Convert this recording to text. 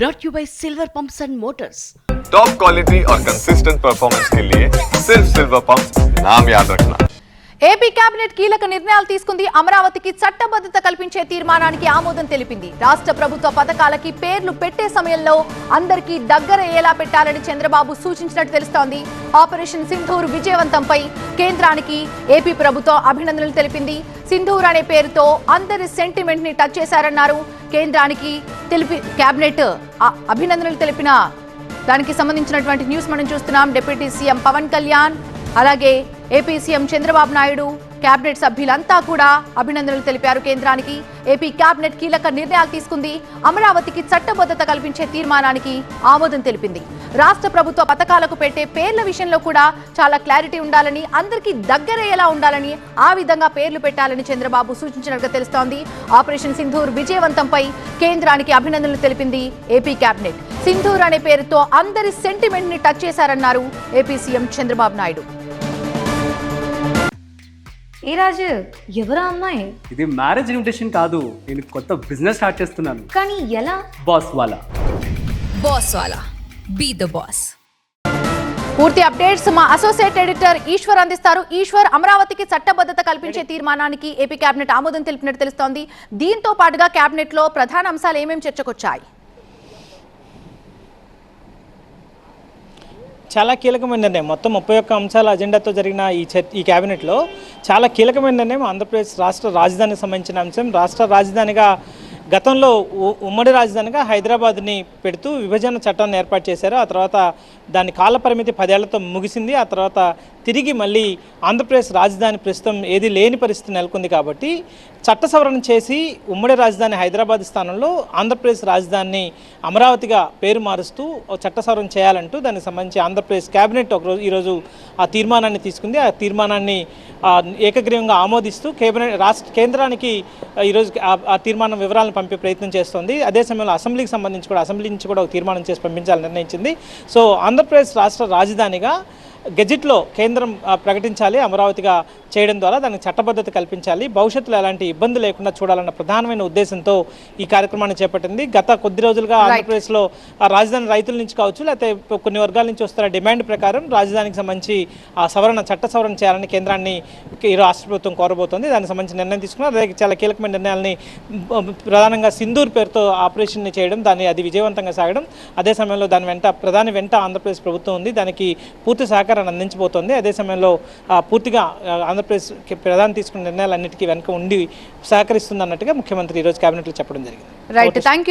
brought you by Silver Pumps and Motors. Top quality और consistent performance के लिए सिर्फ सिल्वर पंप्स नाम याद रखना। ఏపీ కేబినెట్ కీలక నిర్ణయాలు తీసుకుంది. అమరావతికి చట్టబద్ధత కల్పించే తీర్మానానికి ఆమోదం తెలిపింది. రాష్ట్ర ప్రభుత్వ పథకాలకి పేర్లు పెట్టే సమయంలో అందరికీ దగ్గర అయ్యేలా పెట్టాలని చంద్రబాబు సూచించినట్టు తెలుస్తోంది. ఆపరేషన్ సింధూర్ విజయవంతంపై కేంద్రానికి ఏపీ ప్రభుత్వం అభినందనలు తెలిపింది. సింధూర్ అనే పేరుతో అందరి సెంటిమెంట్ ని టచ్ చేశారన్నారు. కేంద్రానికి కేబినెట్ అభినందనలు తెలిపిన దానికి సంబంధించినటువంటి న్యూస్ మనం చూస్తున్నాం. డిప్యూటీ సీఎం పవన్ కళ్యాణ్, అలాగే AP CM Chandrababu Naidu, cabinet సభ్యులంతా కూడా అభినందనలు తెలిపారు కేంద్రానికి. ఏపీ కేబినెట్ కీలక నిర్ణయాలు తీసుకుంది. అమరావతికి చట్టబద్ధత కల్పించే తీర్మానానికి ఆమోదం తెలిపింది. రాష్ట్ర ప్రభుత్వ పథకాలకు పెట్టే పేర్ల విషయంలో కూడా చాలా క్లారిటీ ఉండాలని, అందరికీ దగ్గరయ్యేలా ఉండాలని, ఆ విధంగా పేర్లు పెట్టాలని చంద్రబాబు సూచించినట్టుగా తెలుస్తోంది. ఆపరేషన్ సింధూర్ విజయవంతంపై కేంద్రానికి అభినందనలు తెలిపింది ఏపీ కేబినెట్. సింధూర్ అనే పేరుతో అందరి సెంటిమెంట్ ని టచ్ చేశారన్నారు ఏపీ సీఎం చంద్రబాబు నాయుడు. ఏ రాజు, ఎవరా అమ్మాయి? ఇది మ్యారేజ్ ఇన్విటేషన్ కాదు, నేను కొత్త బిజినెస్ స్టార్ట్ చేస్తున్నాను. కానీ ఎలా? బాస్ వాలా. బాస్ వాలా, బీ ద బాస్. పూర్తి అప్డేట్స్ మా అసోసియేట్ ఎడిటర్ ఈశ్వర్ అందిస్తారు. ఈశ్వర్, అమరావతికి చట్టబద్ధత కల్పించే తీర్మానానికి ఏపీ కేబినెట్ ఆమోదం తెలిపినట్టు తెలుస్తోంది. దీంతో పాటుగా కేబినెట్ లో ప్రధాన అంశాలు ఏమేమి చర్చకొచ్చాయి? చాలా కీలకమైన నిర్ణయం. మొత్తం 31 అంశాల అజెండాతో జరిగిన ఈ కేబినెట్లో చాలా కీలకమైన నిర్ణయం ఆంధ్రప్రదేశ్ రాష్ట్ర రాజధానికి సంబంధించిన అంశం. రాష్ట్ర రాజధానిగా గతంలో ఉమ్మడి రాజధానిగా హైదరాబాద్ని పెడుతూ విభజన చట్టాన్ని ఏర్పాటు చేశారు. ఆ తర్వాత దాని కాల పరిమితి 10 ఏళ్లతో ముగిసింది. ఆ తర్వాత తిరిగి మళ్ళీ ఆంధ్రప్రదేశ్ రాజధాని ప్రస్తుతం ఏది లేని పరిస్థితి నెలకొంది. కాబట్టి చట్ట సవరణ చేసి ఉమ్మడి రాజధాని హైదరాబాద్ స్థానంలో ఆంధ్రప్రదేశ్ రాజధానిని అమరావతిగా పేరు మారుస్తూ చట్ట సవరణ చేయాలంటూ దానికి సంబంధించి ఆంధ్రప్రదేశ్ కేబినెట్ ఈరోజు ఆ తీర్మానాన్ని తీసుకుంది. ఆ తీర్మానాన్ని ఏకగ్రీవంగా ఆమోదిస్తూ కేంద్రానికి ఈరోజు ఆ తీర్మానం వివరాలను పంపే ప్రయత్నం చేస్తోంది. అదే సమయంలో అసెంబ్లీకి సంబంధించి అసెంబ్లీ నుంచి కూడా ఒక తీర్మానం చేసి పంపించాలని నిర్ణయించింది. సో ఆంధ్రప్రదేశ్ రాష్ట్ర రాజధానిగా గెజిట్లో కేంద్రం ప్రకటించాలి, అమరావతిగా చేయడం ద్వారా దానికి చట్టబద్ధత కల్పించాలి, భవిష్యత్తులో ఎలాంటి ఇబ్బంది లేకుండా చూడాలన్న ప్రధానమైన ఉద్దేశంతో ఈ కార్యక్రమాన్ని చేపట్టింది. గత కొద్ది రోజులుగా ఆంధ్రప్రదేశ్లో రాజధాని రైతుల నుంచి కావచ్చు, లేకపోతే కొన్ని వర్గాల నుంచి వస్తున్న డిమాండ్ ప్రకారం రాజధానికి సంబంధించి ఆ చట్ట సవరణ చేయాలని కేంద్రాన్ని ఈ రాష్ట్ర ప్రభుత్వం కోరబోతోంది. దానికి సంబంధించి నిర్ణయం తీసుకున్నారు. అదే చాలా కీలకమైన నిర్ణయాలని, ప్రధానంగా సింధూర్ పేరుతో ఆపరేషన్ని చేయడం, అది విజయవంతంగా సాగడం, అదే సమయంలో ప్రధాని వెంట ఆంధ్రప్రదేశ్ ప్రభుత్వం ఉంది, దానికి పూర్తి సహకారాన్ని అందించబోతోంది. అదే సమయంలో పూర్తిగా ఆంధ్రప్రదేశ్ ప్రధాని తీసుకున్న నిర్ణయాలన్నిటికీ వెనుక ఉండి సహకరిస్తుంది అన్నట్టుగా ముఖ్యమంత్రి ఈరోజు కేబినెట్లో చెప్పడం జరిగింది. Right, thank you.